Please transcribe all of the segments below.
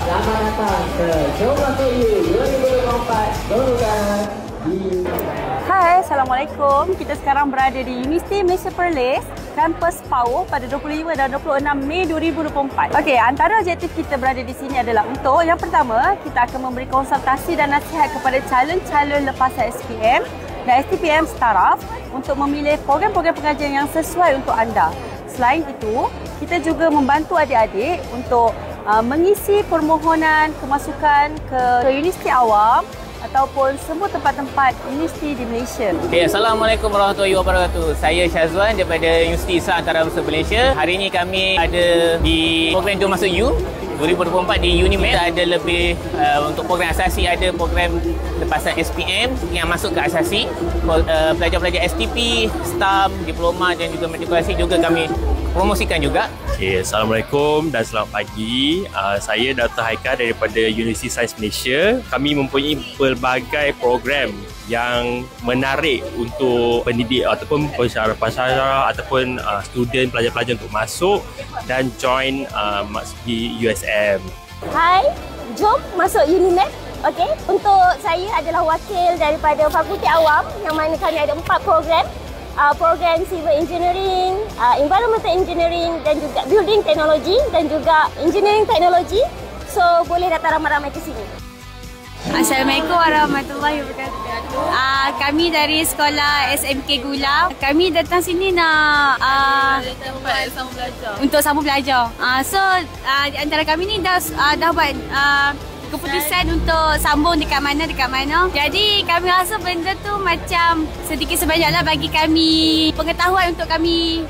Selamat datang ke Jom Masuk You 2024 Dorugan. Hai, Assalamualaikum. Kita sekarang berada di Universiti Malaysia Perlis, kampus PAUH pada 25 dan 26 Mei 2024. Okey, antara objektif kita berada di sini adalah untuk yang pertama, kita akan memberi konsultasi dan nasihat kepada calon-calon lepasan SPM dan STPM Staraf untuk memilih program-program pengajian yang sesuai untuk anda. Selain itu, kita juga membantu adik-adik untuk mengisi permohonan kemasukan ke universiti awam ataupun semua tempat-tempat universiti di Malaysia. Okay, Assalamualaikum warahmatullahi wabarakatuh. Saya Syazwan daripada Universiti Islam Antarabangsa Malaysia. Hari ini kami ada di program Jom Masuk You 2024 di UniMed. Ada lebih untuk program asasi, ada program lepasan SPM yang masuk ke asasi. Pelajar-pelajar STP, STAM, diploma dan juga matrikulasi juga kami promosikan juga. Okay, Assalamualaikum dan selamat pagi. Saya Dr. Haikal daripada Universiti Sains Malaysia. Kami mempunyai pelbagai program yang menarik untuk pendidik ataupun pensyarah ataupun student, pelajar-pelajar untuk masuk dan join di USM. Hai, jom masuk UniMed. Okey, untuk saya adalah wakil daripada Fakulti Awam yang mana kami ada 4 program. Program Civil Engineering, Environmental Engineering dan juga Building Technology dan juga Engineering Technology. So, boleh datang ramai-ramai ke sini. Assalamualaikum warahmatullahi wabarakatuh. Kami dari sekolah SMK Gula. Kami datang sini nak untuk sambung belajar. So, di antara kami ni dah buat keputusan untuk sambung dekat mana. Jadi kami rasa benda tu macam sedikit sebanyaklah bagi kami pengetahuan untuk kami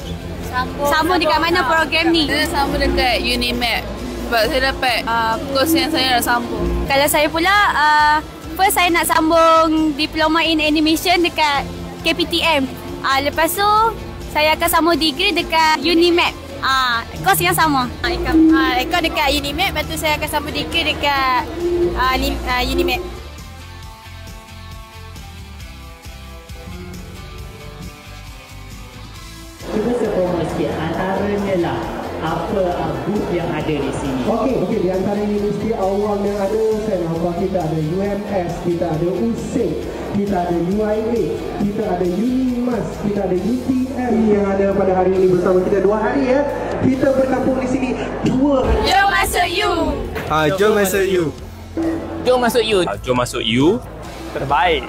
sambung dekat mana program ni. Saya sambung dekat UniMed sebab saya dapat course yang saya nak sambung. Kalau saya pula first saya nak sambung Diploma in Animation dekat KPTM. Lepas tu saya akan sambung degree dekat UniMed. Kos yang sama. Ekor dekat UniMed, lepas tu saya akan sambung degree dekat UniMed. Cuba sepromo sikit antaranya lah apa booth yang ada di sini. Okey, di antara universiti awam yang ada, saya nampak kita ada UMS, kita ada USIM, kita ada UIA, kita ada UNIMAS, kita ada UTM yang ada pada hari ini bersama kita 2 hari ya. Kita berkampung di sini 2 hari. Jom masuk you. Jom masuk you. Jom Masuk You. Jom Masuk You. Terbaik.